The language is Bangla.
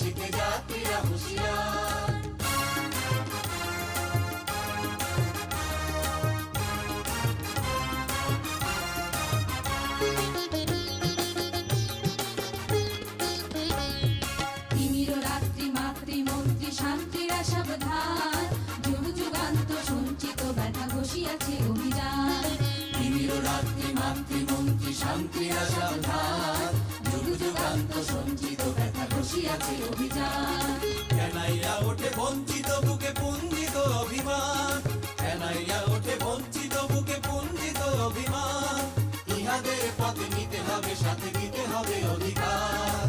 শীতে যাত্রীরা হুঁশিয়ার। শান্তিরা সাবধান, যুগ যুগান্ত সঞ্চিত ব্যথা ঘষিয়াছে অভিযান। তিমির রাত্রি মাতৃমন্ত্রী শান্তিরা সাবধান, যুগ যুগান্ত সঞ্চিত ব্যথা ঘষিয়াছে অভিযান। ফেনাইয়া ওঠে বঞ্চিত বুকে পুঞ্জিত অভিমান, ফেনাইয়া ওঠে বঞ্চিত বুকে পুঞ্জিত অভিমান। ইহাদের পথে নিতে হবে, সাথে দিতে হবে অধিকার।